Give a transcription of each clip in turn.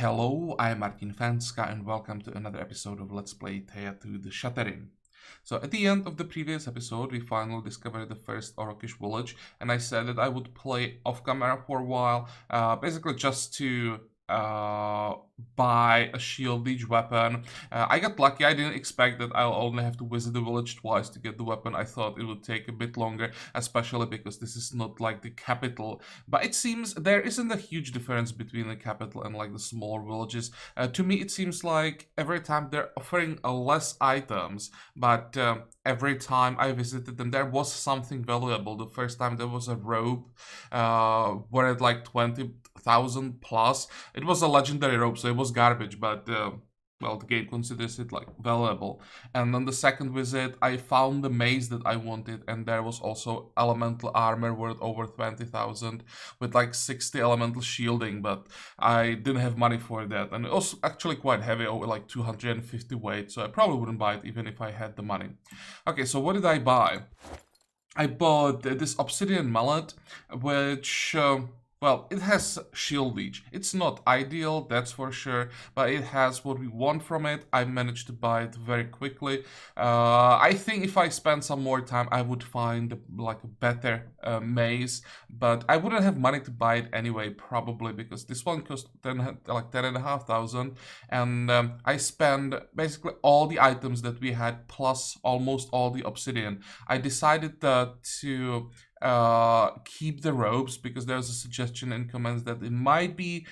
Hello, I'm Martin Fencka and welcome to another episode of Let's Play Thea to the Shattering. So at the end of the previous episode, we finally discovered the first Orokish village, and I said that I would play off camera for a while, basically just to buy a shield leech weapon. I got lucky. I didn't expect that I'll only have to visit the village twice to get the weapon. I thought it would take a bit longer, especially because this is not like the capital. But it seems there isn't a huge difference between the capital and like the smaller villages. To me, it seems like every time they're offering less items, but every time I visited them, there was something valuable. The first time there was a rope, worth like 20,000 plus. It was a legendary rope, so it was garbage, but well, the game considers it like valuable. And on the second visit, I found the maze that I wanted, and there was also elemental armor worth over 20,000 with like 60 elemental shielding, but I didn't have money for that. And it was actually quite heavy, over like 250 weight, so I probably wouldn't buy it even if I had the money. Okay, so what did I buy? I bought this obsidian mallet, which well, it has shield leech. It's not ideal, that's for sure, but it has what we want from it. I managed to buy it very quickly. I think if I spend some more time, I would find like a better maze, but I wouldn't have money to buy it anyway, probably, because this one cost like 10,500, and I spent basically all the items that we had plus almost all the obsidian. I decided to keep the ropes because there's a suggestion in comments that it might be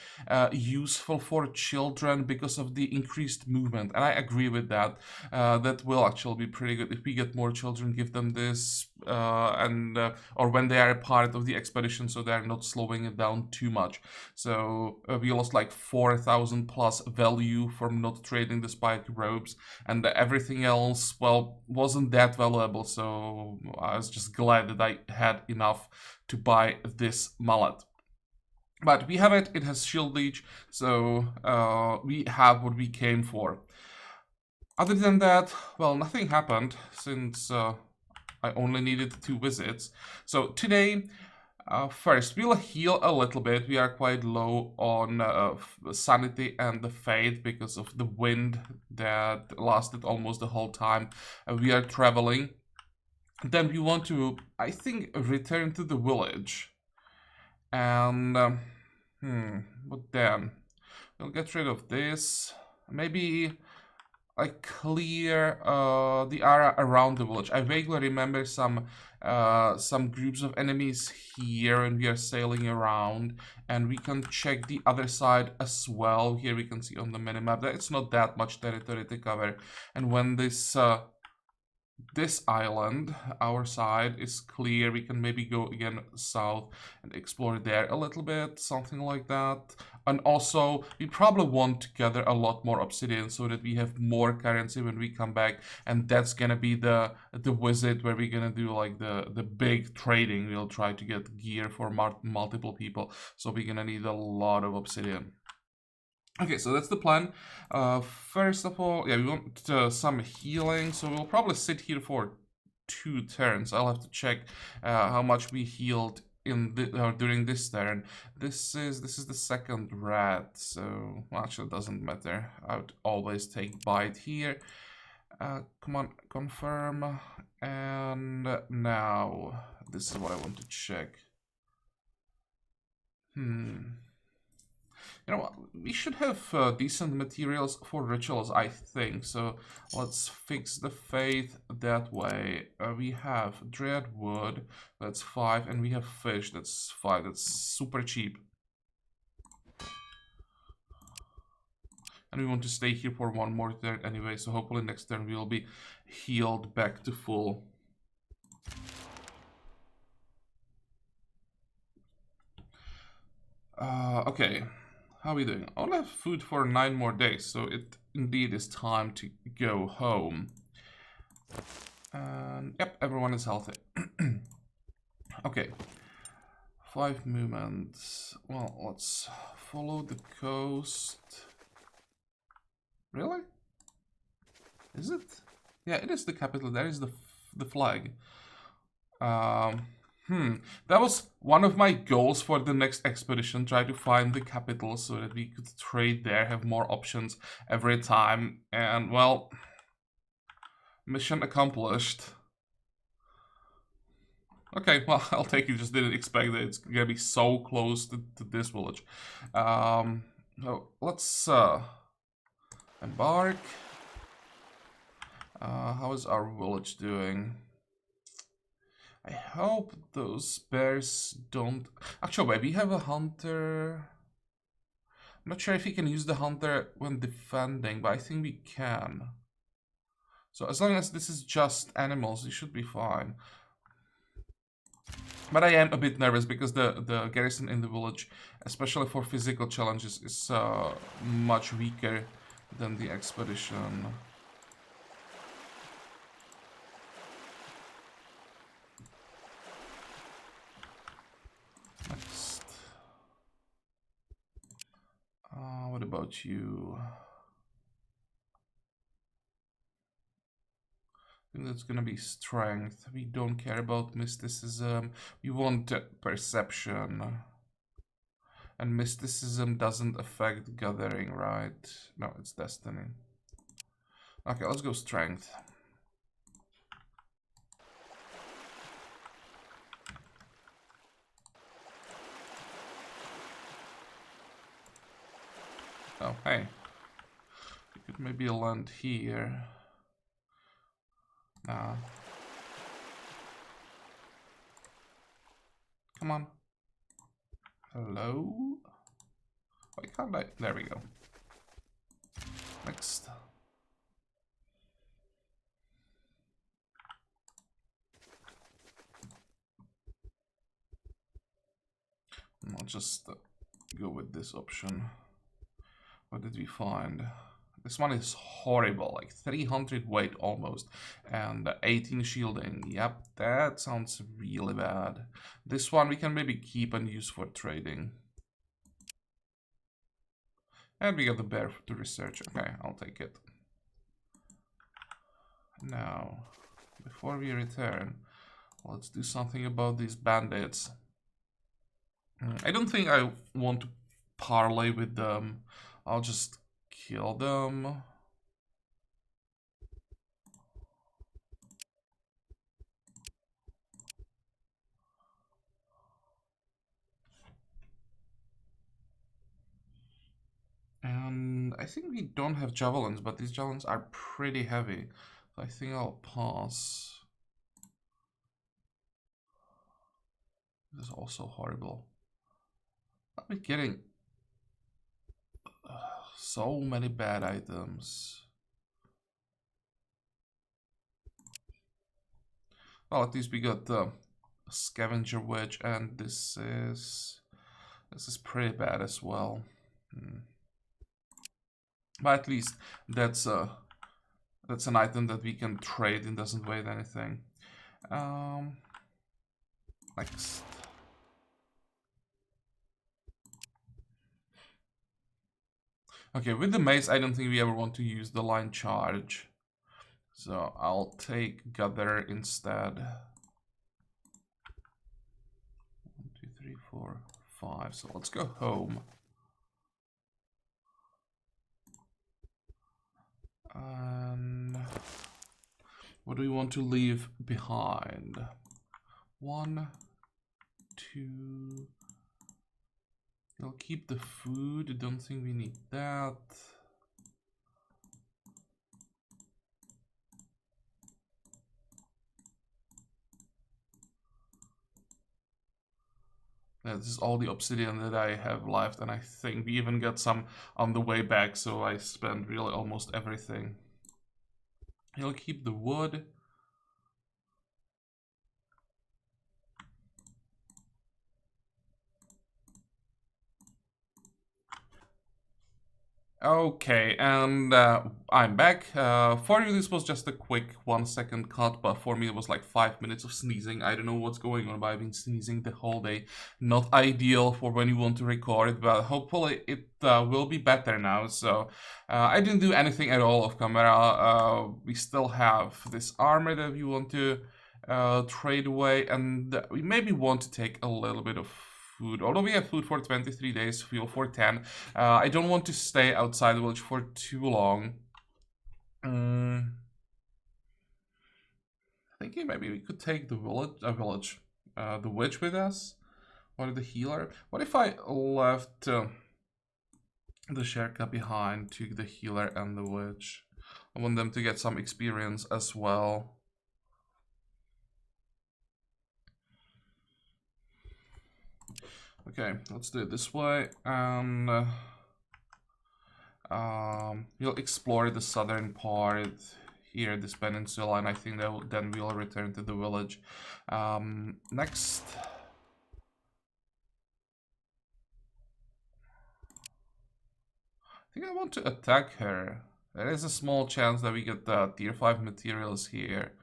useful for children because of the increased movement, and I agree with that. That will actually be pretty good if we get more children, give them this or when they are a part of the expedition, so they're not slowing it down too much. So we lost like 4,000 plus value from not trading the spiky ropes, and everything else, well, wasn't that valuable, so I was just glad that I had enough to buy this mallet. But we have it, it has shield leech, so we have what we came for. Other than that, well, nothing happened since I only needed 2 visits. So today, first, we'll heal a little bit. We are quite low on sanity and the faith because of the wind that lasted almost the whole time we are traveling. Then we want to, I think, return to the village. And, what then? We'll get rid of this. Maybe like clear the area around the village. I vaguely remember some groups of enemies here, and we are sailing around, and we can check the other side as well. Here we can see on the minimap that it's not that much territory to cover, and when this island, our side, is clear, we can maybe go again south and explore there a little bit, something like that. And also, we probably want to gather a lot more obsidian so that we have more currency when we come back, and that's gonna be the visit where we're gonna do like the big trading. We'll try to get gear for multiple people, so we're gonna need a lot of obsidian. Okay, so that's the plan. First of all, yeah, we want some healing, so we'll probably sit here for 2 turns. I'll have to check how much we healed in during this turn. This is the second rat, so well, actually it doesn't matter. I would always take bite here. Come on, confirm, and now this is what I want to check. You know what, we should have decent materials for rituals, I think, so let's fix the faith that way. We have dread wood, that's 5, and we have fish, that's 5, that's super cheap. And we want to stay here for 1 more turn anyway, so hopefully next turn we will be healed back to full. Okay. How are we doing? I only have food for 9 more days, so it indeed is time to go home. And yep, everyone is healthy. Okay. 5 movements. Well, let's follow the coast. Really? Is it? Yeah, it is the capital. There is the flag. That was one of my goals for the next expedition, try to find the capital so that we could trade there, have more options every time, and well, mission accomplished. Okay, well, I'll take it, just didn't expect that it's gonna be so close to this village. So let's embark. How is our village doing? I hope those bears don't... Actually, wait, we have a hunter. I'm not sure if he can use the hunter when defending, but I think we can. So as long as this is just animals, it should be fine. But I am a bit nervous because the garrison in the village, especially for physical challenges, is much weaker than the expedition. Next. What about you? I think that's gonna be strength. We don't care about mysticism. We want perception. And mysticism doesn't affect gathering, right? No, it's destiny. Okay, let's go strength. Oh, hey. We could maybe land here. Nah. Come on. Hello? Why can't I? There we go. Next. I'll just go with this option. What did we find? This one is horrible, like 300 weight almost, and 18 shielding. Yep, that sounds really bad. This one we can maybe keep and use for trading. And we got the bear to research. Okay, I'll take it. Now, before we return, let's do something about these bandits. I don't think I want to parlay with them. I'll just kill them. And I think we don't have javelins, but these javelins are pretty heavy. So I think I'll pass. This is also horrible. I'm getting so many bad items. Well, at least we got the scavenger wedge, and this is pretty bad as well. But at least that's an item that we can trade and doesn't weigh anything. Next. Okay, with the mace, I don't think we ever want to use the line charge. So I'll take Gather instead. 1, 2, 3, 4, 5. So let's go home. And what do we want to leave behind? 1, 2. I'll keep the food. I don't think we need that. Yeah, this is all the obsidian that I have left, and I think we even got some on the way back, so I spent really almost everything. He'll keep the wood. Okay, and I'm back. For you, this was just a quick 1-second cut, but for me, it was like 5 minutes of sneezing. I don't know what's going on, but I've been sneezing the whole day. Not ideal for when you want to record, but hopefully it will be better now. So I didn't do anything at all off camera. We still have this armor that we want to trade away, and we maybe want to take a little bit of food. Although we have food for 23 days, fuel for 10. I don't want to stay outside the village for too long. Thinking maybe we could take the the witch with us, or the healer. What if I left the Sherka behind, took the healer and the witch? I want them to get some experience as well. Okay, let's do it this way, and we'll explore the southern part here, this peninsula, and I think that then we'll return to the village. Next. I think I want to attack her. There is a small chance that we get the tier 5 materials here.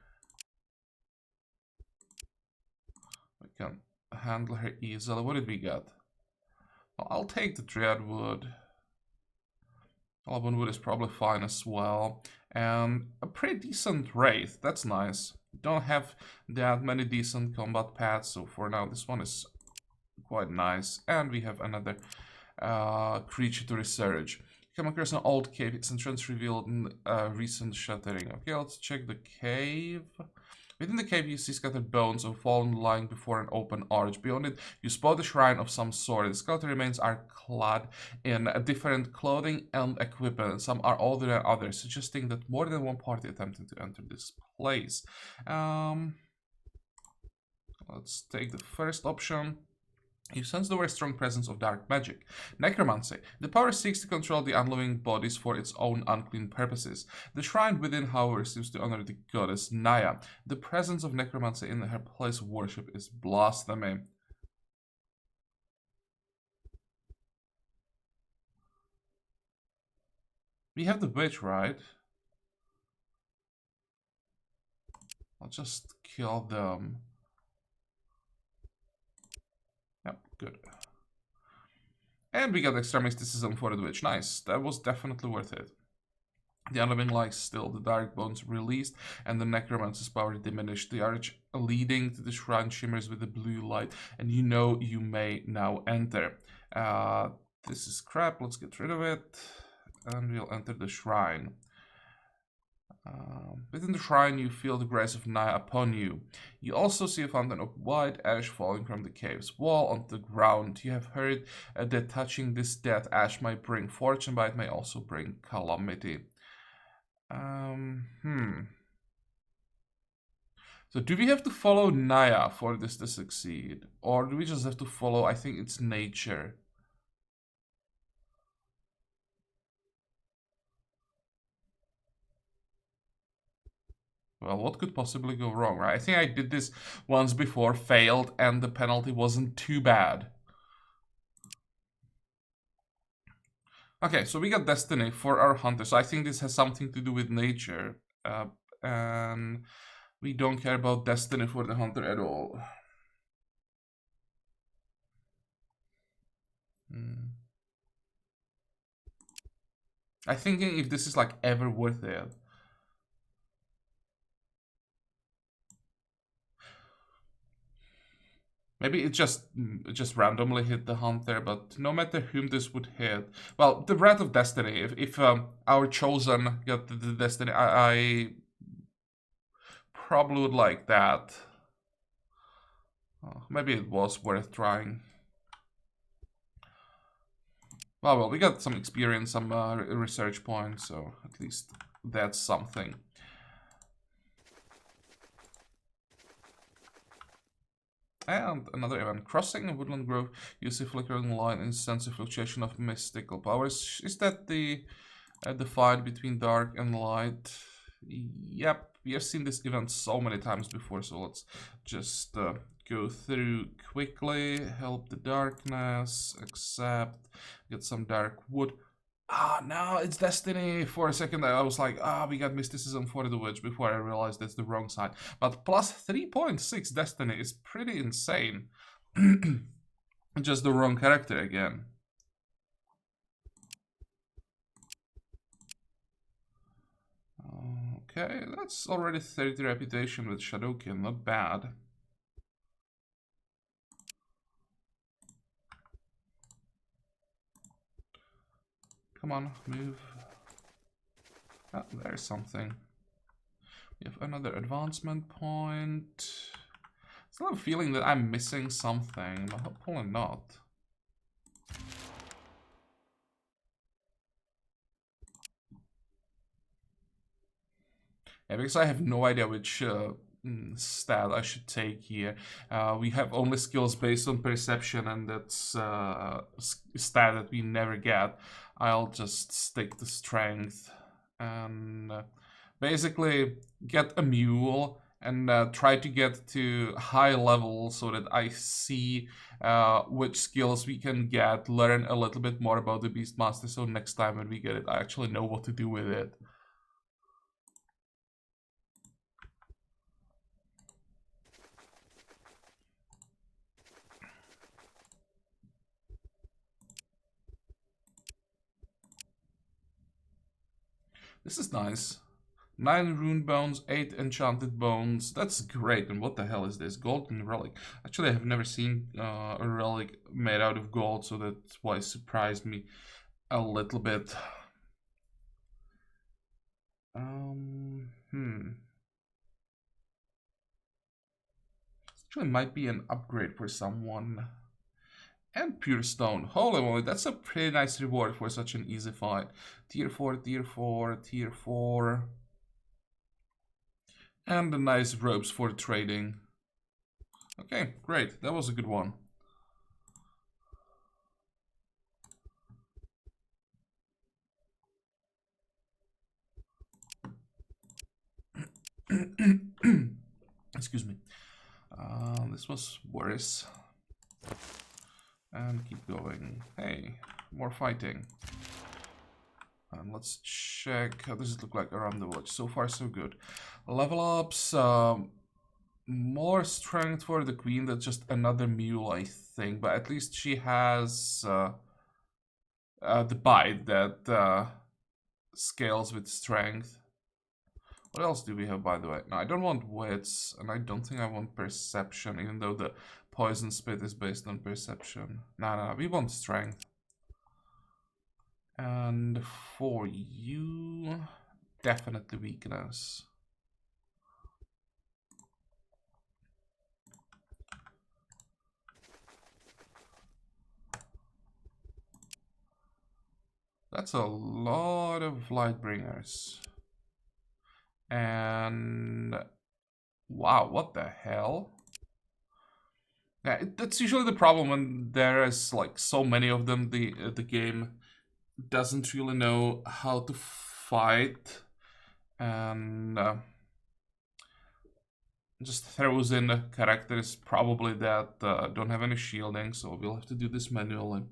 We can handle her easily. What did we get? Well, I'll take the Dread Wood. Wood is probably fine as well. And a pretty decent Wraith. That's nice. Don't have that many decent combat paths, so for now this one is quite nice. And we have another creature to research. Come across an old cave. Its entrance revealed in recent shattering. Okay, let's check the cave. Within the cave, you see scattered bones of fallen lying before an open arch. Beyond it, you spot a shrine of some sort. The skeleton remains are clad in different clothing and equipment. Some are older than others, suggesting that more than one party attempted to enter this place. Let's take the first option. You sense the very strong presence of dark magic. Necromancy. The power seeks to control the unliving bodies for its own unclean purposes. The shrine within, however, seems to honor the goddess Naya. The presence of necromancy in her place of worship is blasphemy. We have the witch, right? I'll just kill them. Yep, good. And we got extra mysticism for the witch. Nice. That was definitely worth it. The unliving lies still, the dark bones released, and the necromancer's power diminished. The arch leading to the shrine shimmers with a blue light, and you know you may now enter. This is crap, let's get rid of it, and we'll enter the shrine. Within the shrine, you feel the grace of Naya upon you. You also see a fountain of white ash falling from the cave's wall onto the ground. You have heard that touching this dead ash might bring fortune, but it may also bring calamity. So do we have to follow Naya for this to succeed? Or do we just have to follow, I think it's nature? Well, what could possibly go wrong, right? I think I did this once before, failed, and the penalty wasn't too bad. Okay, so we got Destiny for our hunter. So I think this has something to do with nature. And we don't care about Destiny for the hunter at all. I'm thinking if this is like ever worth it. Maybe it just randomly hit the hunter, but no matter whom this would hit, well, the Wrath of Destiny. If our chosen got the Destiny, I probably would like that. Maybe it was worth trying. Well, we got some experience, some research points, so at least that's something. And another event. Crossing a woodland grove, you see flickering line and sense a fluctuation of mystical powers. Is that the fight between dark and light? Yep, we have seen this event so many times before, so let's just go through quickly. Help the darkness, accept, get some dark wood. No, it's Destiny. For a second I was like, we got mysticism for the witch before I realized that's the wrong side. But plus 3.6 Destiny is pretty insane. Just the wrong character again. Okay, that's already 30 reputation with Shadowkin, not bad. Come on, move. Ah, there's something. We have another advancement point. Still have a feeling that I'm missing something, but hopefully not. Yeah, because I have no idea which stat I should take here. We have only skills based on perception, and that's a stat that we never get. I'll just stick to strength and basically get a mule and try to get to high level so that I see which skills we can get, learn a little bit more about the Beastmaster, so next time when we get it, I actually know what to do with it. This is nice. 9 rune bones, 8 enchanted bones. That's great. And what the hell is this? Golden relic. Actually, I have never seen a relic made out of gold, so that's why it surprised me a little bit. Actually might be an upgrade for someone. And pure stone. Holy moly, that's a pretty nice reward for such an easy fight. Tier 4, tier 4, tier 4. And the nice ropes for trading. Okay, great. That was a good one. Excuse me. This was worse. And keep going. Hey, more fighting. And let's check how does it look like around the village. So far, so good. Level ups. More strength for the queen. That's just another mule, I think. But at least she has the bite that scales with strength. What else do we have, by the way? No, I don't want wits, and I don't think I want perception, even though the poison spit is based on perception. No, we want strength. And for you, definitely weakness. That's a lot of Lightbringers. And wow, what the hell? Yeah, that's usually the problem when there is like so many of them. The game doesn't really know how to fight, and just throws in characters probably that don't have any shielding. So we'll have to do this manually.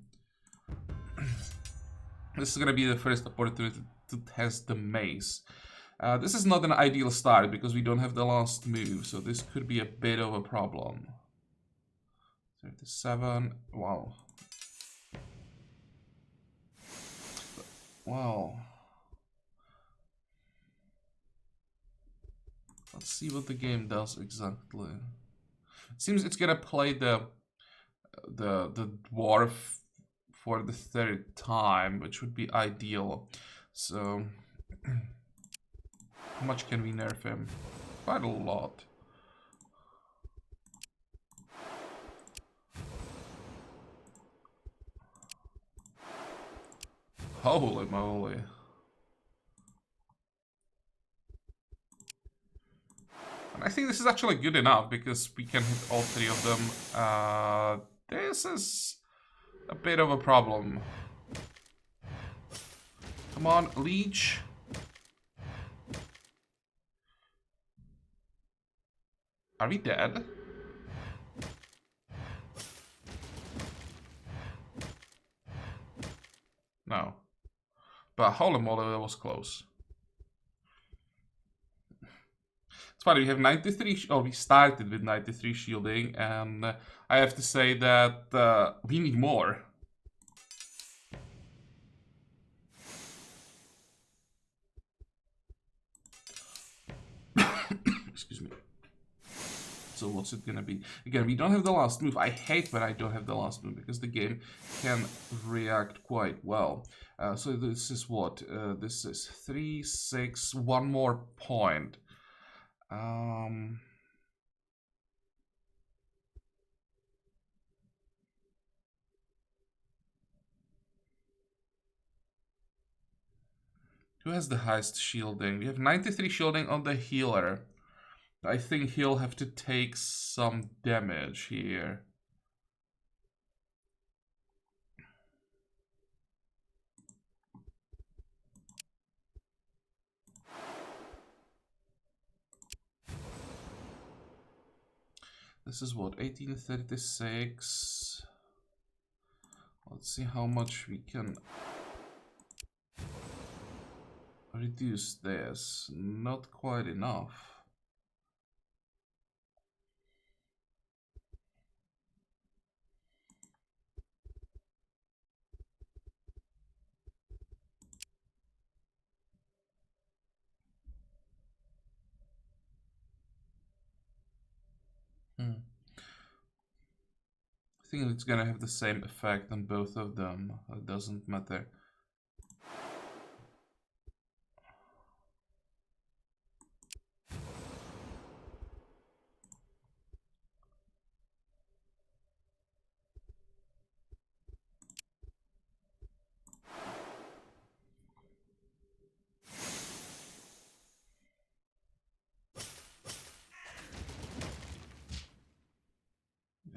This is gonna be the first opportunity to test the maze. This is not an ideal start because we don't have the last move, so this could be a bit of a problem. 37, wow. Wow. Let's see what the game does exactly. It seems it's gonna play the dwarf for the 3rd time, which would be ideal. So how much can we nerf him? Quite a lot. Holy moly. And I think this is actually good enough because we can hit all 3 of them. This is a bit of a problem. Come on, leech. Are we dead? No. But holy moly, that was close. It's funny, we have 93... Oh, we started with 93 shielding, and I have to say that we need more. so what's it gonna be? Again, we don't have the last move. I hate when I don't have the last move because the game can react quite well. So this is what? This is 3, 6, one more point. Who has the highest shielding? We have 93 shielding on the healer. I think he'll have to take some damage here. This is what, 1836. Let's see how much we can reduce this. Not quite enough. I think it's gonna have the same effect on both of them. It doesn't matter.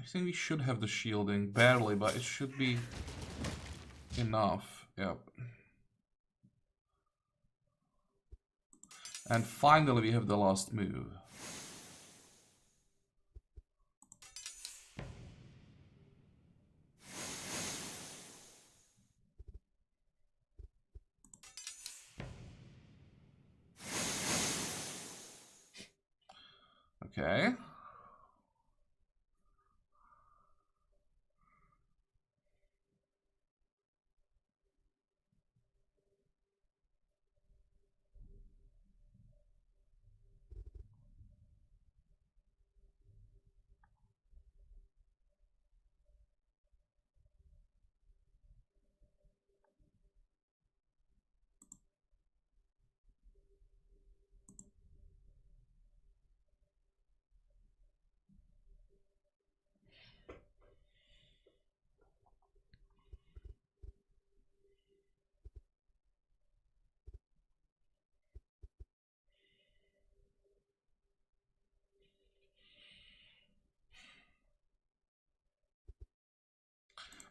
I think we should have the shielding, barely, but it should be enough. Yep. And finally we have the last move. Okay.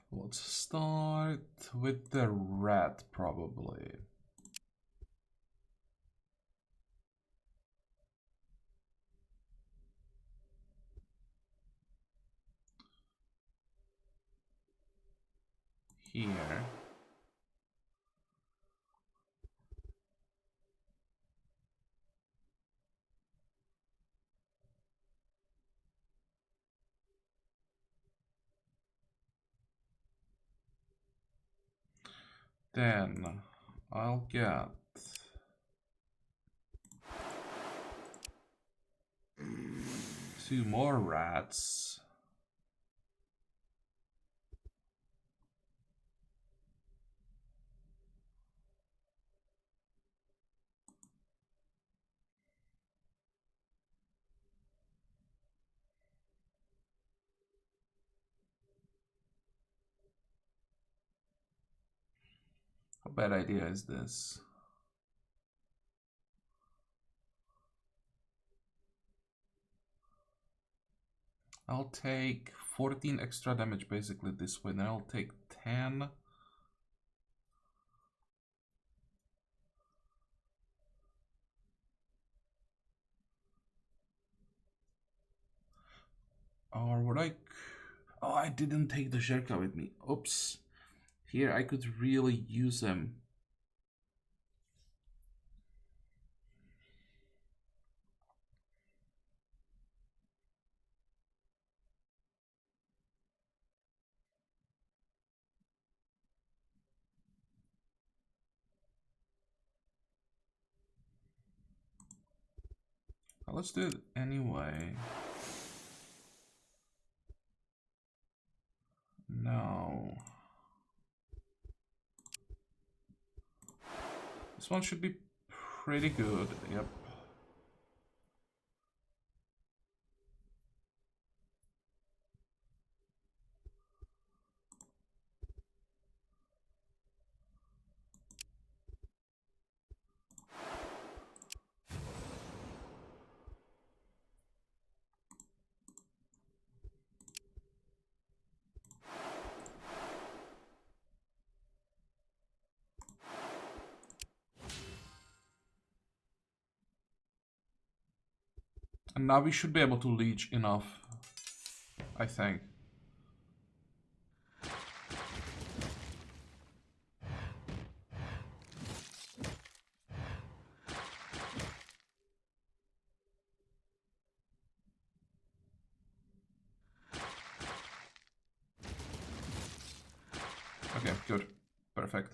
Let's start with the rat, probably. Here. Then I'll get two more rats. How bad idea is this? I'll take 14 extra damage basically this way, then I'll take 10. Or would I... Oh, I didn't take the Zherka with me. Oops. Here, I could really use him. Well, let's do it anyway. Now, this one should be pretty good. Yep. And now we should be able to leech enough, I think. Okay, good. Perfect.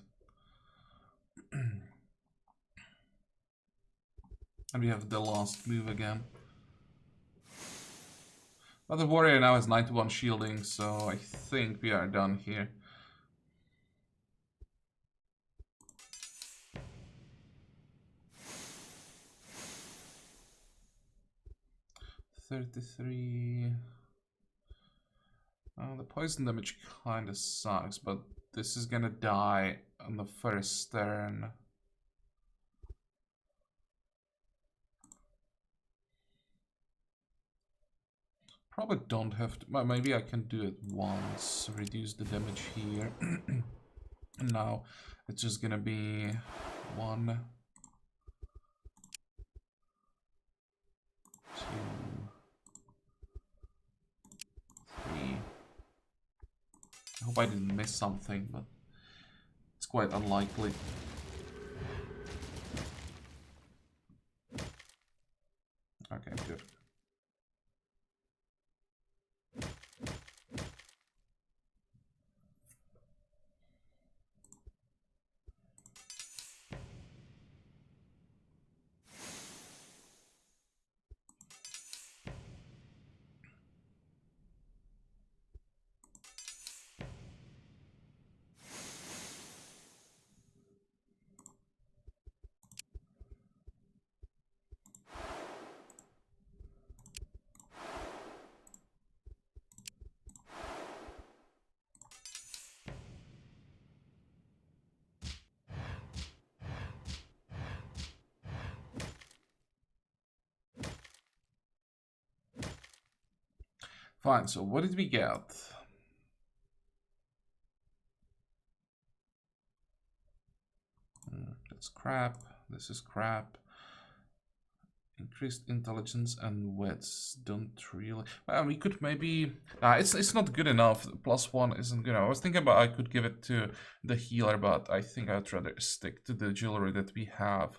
And we have the last move again. But the warrior now has 91 shielding, so I think we are done here. $33. The poison damage kinda sucks, but this is gonna die on the first turn. Probably don't have to. Well, maybe I can do it once. Reduce the damage here. And now it's just gonna be 1, 2, 3. I hope I didn't miss something, but it's quite unlikely. Okay, good. Fine, so what did we get? That's crap. This is crap. Increased intelligence and wits don't really. Well, we could maybe. It's not good enough. +1 isn't good. I was thinking about I could give it to the healer, but I think I'd rather stick to the jewelry that we have.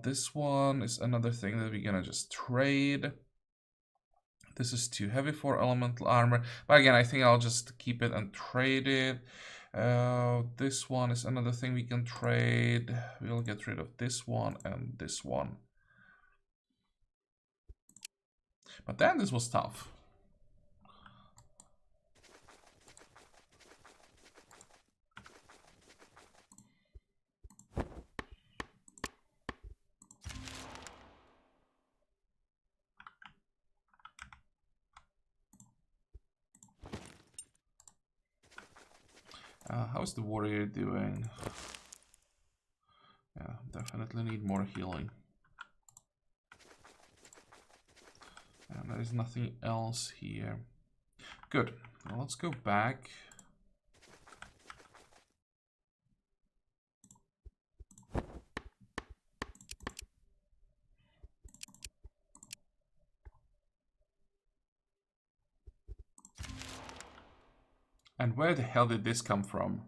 This one is another thing that we're gonna just trade. This is too heavy for elemental armor, but again, I think I'll just keep it and trade it. This one is another thing we can trade. We'll get rid of this one and this one. But then this was tough. How's the warrior doing? Yeah, definitely need more healing. And there is nothing else here. Good. Well, let's go back. And where the hell did this come from?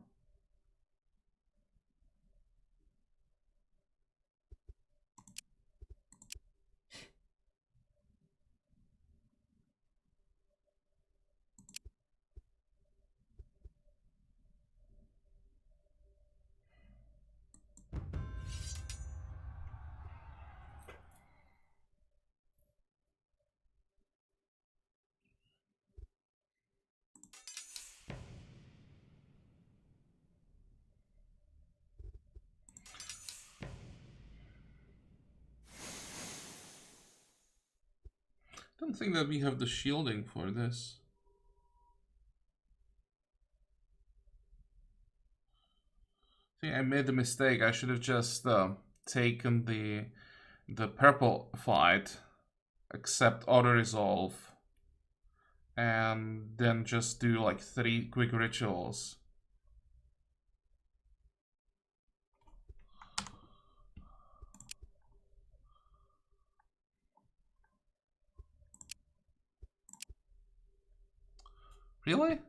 I don't think that we have the shielding for this. I think I made the mistake. I should have just taken the purple fight, accept auto resolve, and then just do like 3 quick rituals. Really?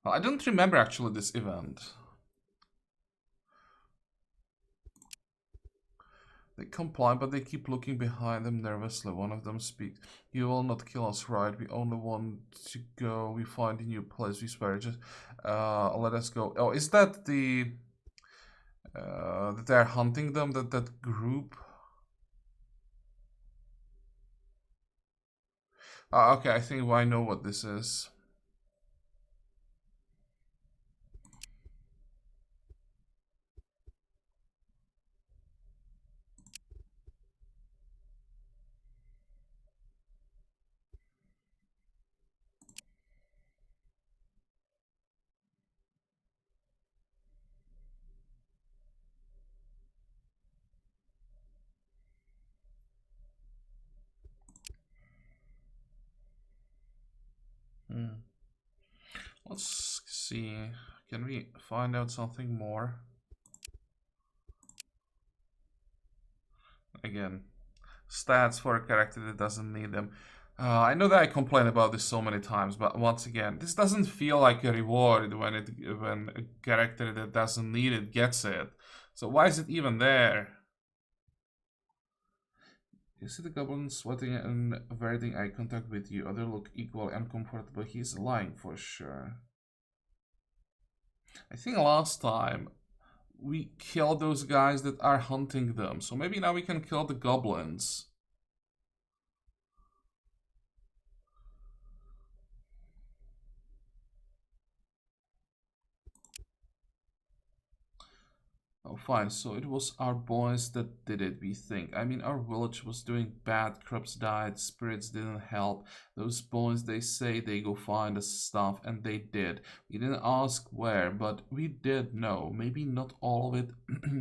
Well, I don't remember actually this event. They comply, but they keep looking behind them nervously. One of them speaks. You will not kill us, right? We only want to go. We find a new place. We swear. Just let us go. Oh, is that the that they're hunting them? That group? Okay, I think I know what this is. Hmm. Let's see. Can we find out something more? Again, stats for a character that doesn't need them. I know that I complain about this so many times, but once again, this doesn't feel like a reward when a character that doesn't need it gets it. So why is it even there? You see the goblin sweating and averting eye contact with you. Other look equally uncomfortable. He's lying for sure. I think last time we killed those guys that are hunting them. So maybe now we can kill the goblins. Oh, fine. So it was our boys that did it, we think. I mean, our village was doing bad. Crops died. Spirits didn't help. Those boys, they say they go find us stuff, and they did. We didn't ask where, but we did know. Maybe not all of it,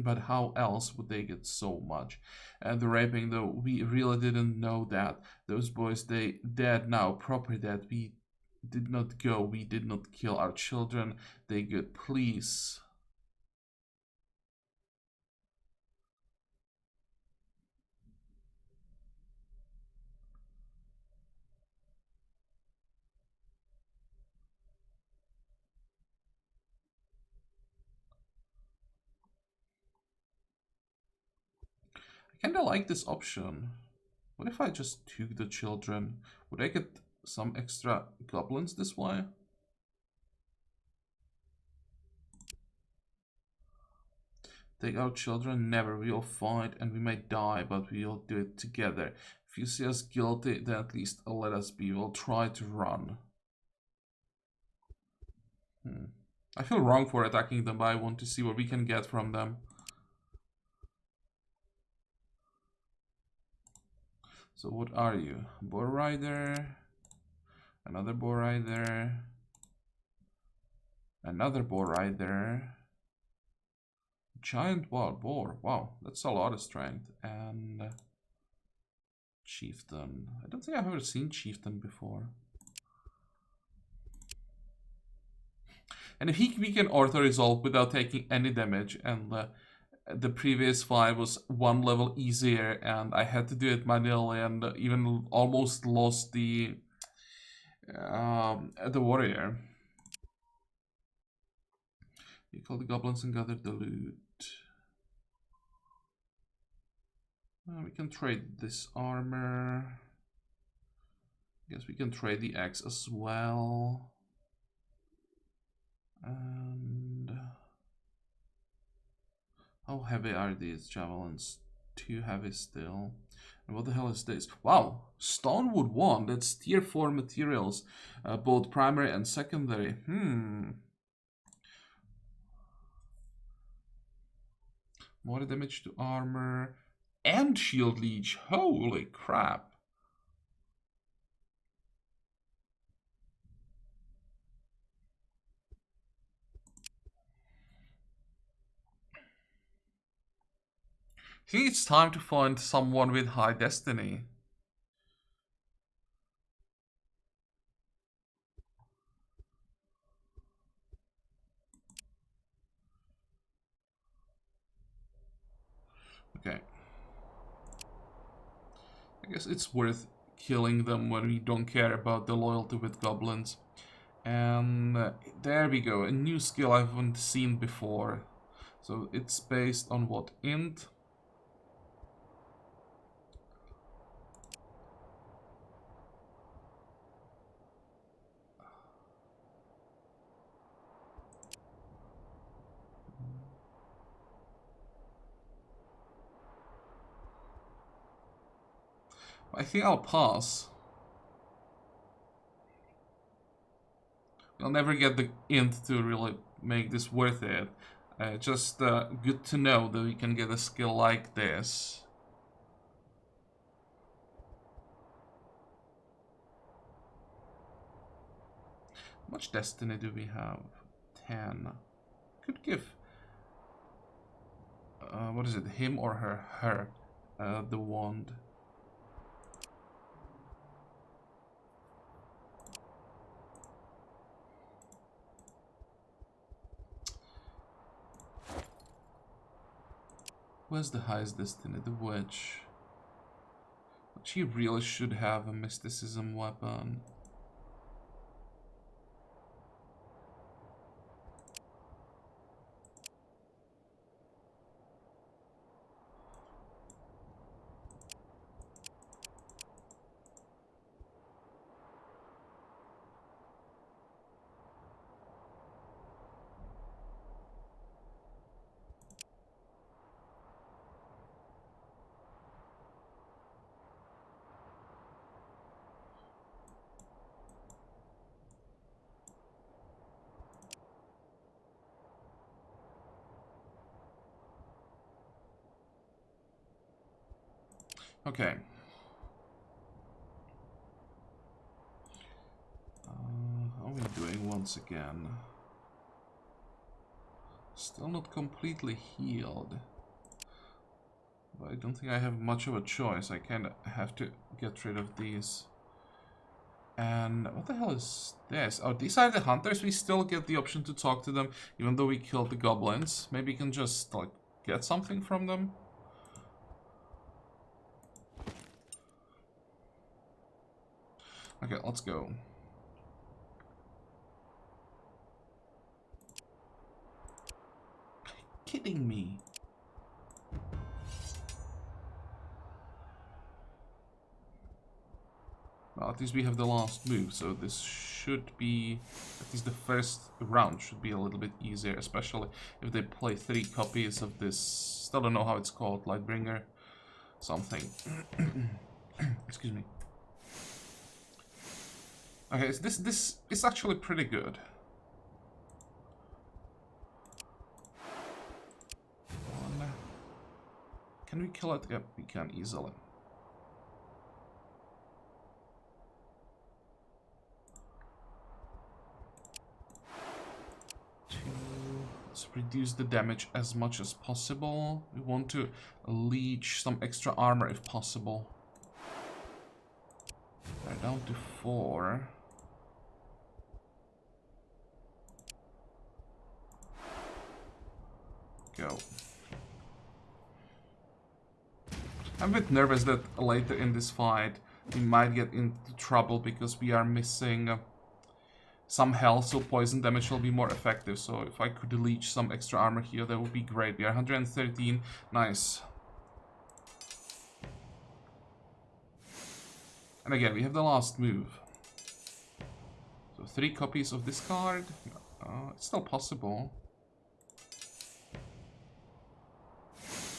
but how else would they get so much? And the raping, though, we really didn't know that. Those boys, they dead now, proper dead. We did not go. We did not kill our children. They good. Please. I kinda like this option. What if I just took the children? Would I get some extra goblins this way? Take our children, never. We'll fight and we may die, but we'll do it together. If you see us guilty, then at least let us be. We'll try to run. I feel wrong for attacking them, but I want to see what we can get from them. So what are you? Boar rider. Another boar rider. Another boar rider. Giant wild boar. Wow, that's a lot of strength. And chieftain. I don't think I've ever seen chieftain before. And if we can auto resolve without taking any damage, and the previous fight was 1 level easier, and I had to do it manually, and even almost lost the warrior. You call the goblins and gather the loot. We can trade this armor. Guess we can trade the axe as well. And how heavy are these javelins? Too heavy still. And what the hell is this? Wow, Stonewood 1. That's tier 4 materials, both primary and secondary. More damage to armor. And shield leech. Holy crap. I think it's time to find someone with high destiny. Okay. I guess it's worth killing them when we don't care about the loyalty with goblins. And there we go, a new skill I haven't seen before. So it's based on what? Int? I think I'll pass. I'll never get the int to really make this worth it. Just good to know that we can get a skill like this. How much destiny do we have? 10. Could give... what is it? Him or her? Her. The wand. Where's the highest destiny? The witch. But she really should have a mysticism weapon. Okay. How are we doing once again? Still not completely healed. But I don't think I have much of a choice. I kind of have to get rid of these. And what the hell is this? Oh, these are the hunters. We still get the option to talk to them, even though we killed the goblins. Maybe we can just, like, get something from them. Okay, let's go. Kidding me. Well, at least we have the last move, so this should be, at least the first round should be a little bit easier, especially if they play 3 copies of this, still don't know how it's called, Lightbringer, something. Excuse me. Okay, so this is actually pretty good. One. Can we kill it? Yep, we can easily. Let's reduce the damage as much as possible. We want to leech some extra armor if possible. They're down to 4. Go. I'm a bit nervous that later in this fight we might get into trouble because we are missing some health, so poison damage will be more effective. So if I could leech some extra armor here, that would be great. We are 113. Nice. And again, we have the last move. So 3 copies of this card. It's still possible.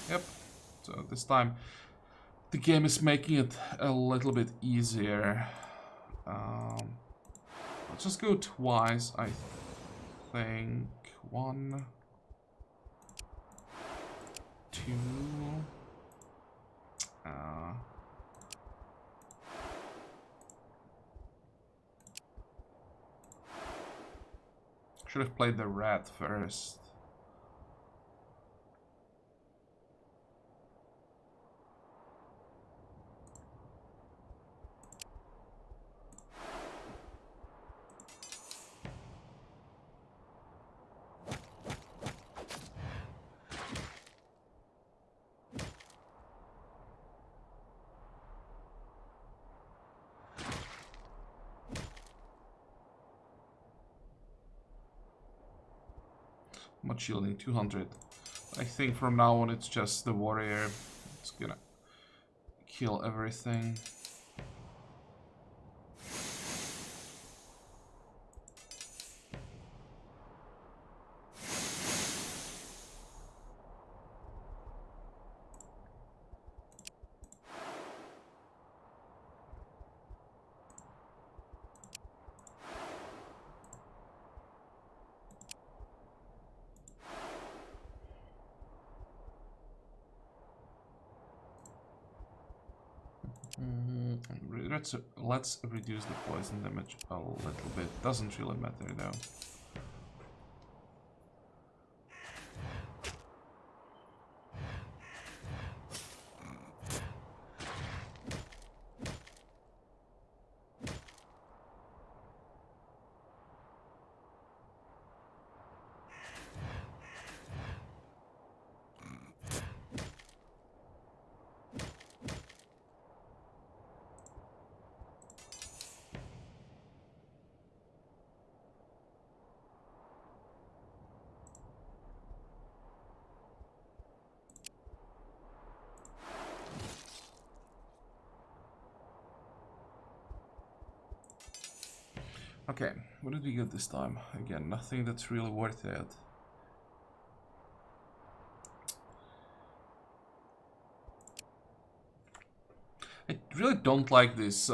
Yep. So this time the game is making it a little bit easier. Let's just go twice, I think. 1, 2. Should have played the rat first. Much shielding, 200. I think from now on it's just the warrior. It's gonna kill everything. Let's reduce the poison damage a little bit. Doesn't really matter though. Okay, what did we get this time? Again, nothing that's really worth it. I really don't like this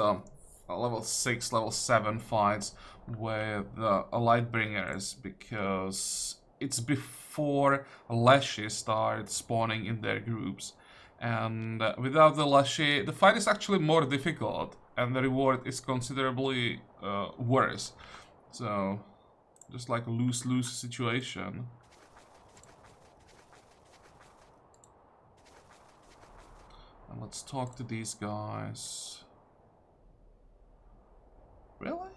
level 6, level 7 fights with Lightbringers because it's before Lashes start spawning in their groups. And without the Lashes, the fight is actually more difficult and the reward is considerably worse. So, just like a lose-lose situation. And let's talk to these guys. Really?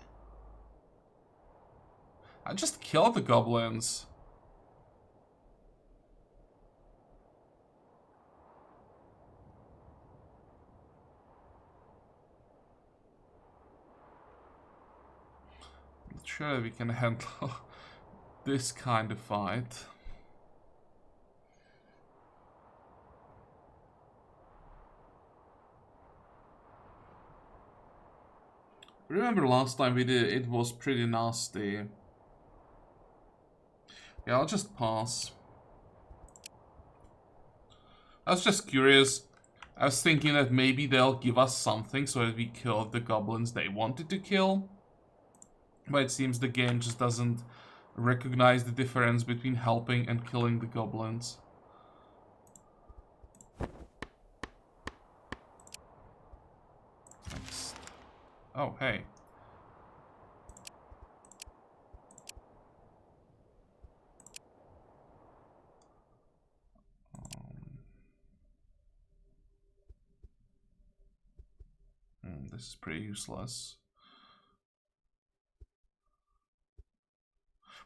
I just killed the goblins. I'm not sure we can handle this kind of fight. Remember last time we did it was pretty nasty. Yeah, I'll just pass. I was just curious. I was thinking that maybe they'll give us something so that we kill the goblins they wanted to kill. But it seems the game just doesn't recognize the difference between helping and killing the goblins. Next. Oh, hey. This is pretty useless.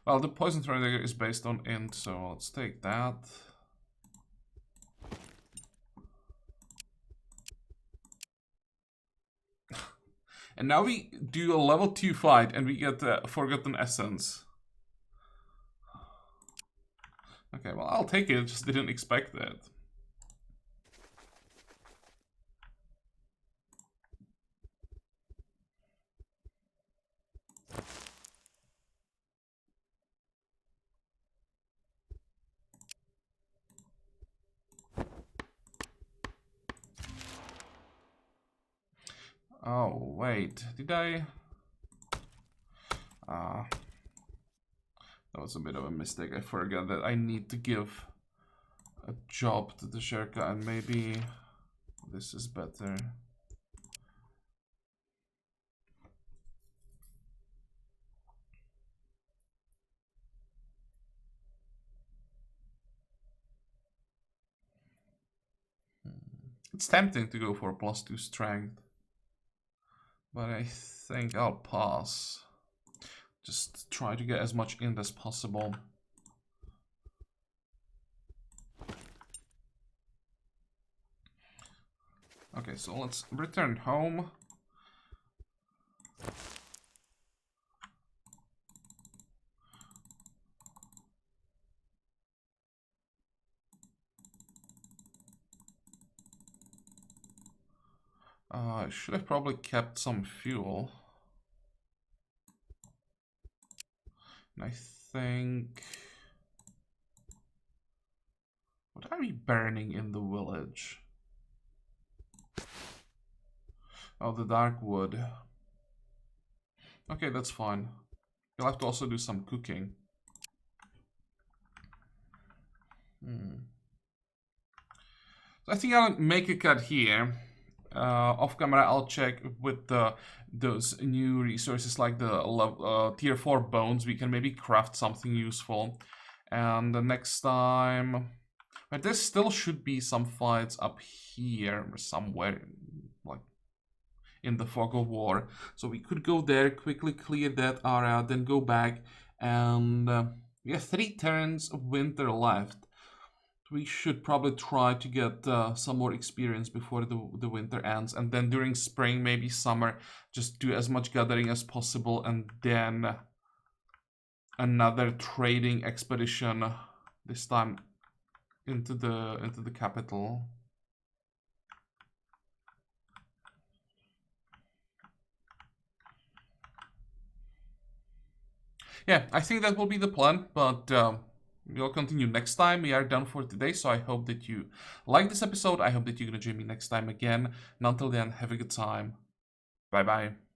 Well, the poison tornado is based on int, so let's take that. And now we do a level 2 fight and we get Forgotten Essence. Okay, well, I'll take it, just didn't expect that. Oh, wait, did I? That was a bit of a mistake. I forgot that I need to give a job to the Sherka, and maybe this is better. It's tempting to go for a +2 strength, but I think I'll pass. Just try to get as much in as possible. Okay, so let's return home. I should have probably kept some fuel. And I think... What are we burning in the village? Oh, the dark wood. Okay, that's fine. You'll have to also do some cooking. So I think I'll make a cut here. Off camera, I'll check with those new resources like the tier 4 bones. We can maybe craft something useful. And the next time... But there still should be some fights up here somewhere, like in the fog of war. So we could go there, quickly clear that area, then go back. And we have 3 turns of winter left. We should probably try to get some more experience before the winter ends, and then during spring, maybe summer, just do as much gathering as possible, and then another trading expedition, this time into the capital. Yeah, I think that will be the plan, but we'll continue next time. We are done for today, so I hope that you like this episode. I hope that you're gonna join me next time again. And until then, have a good time. Bye bye.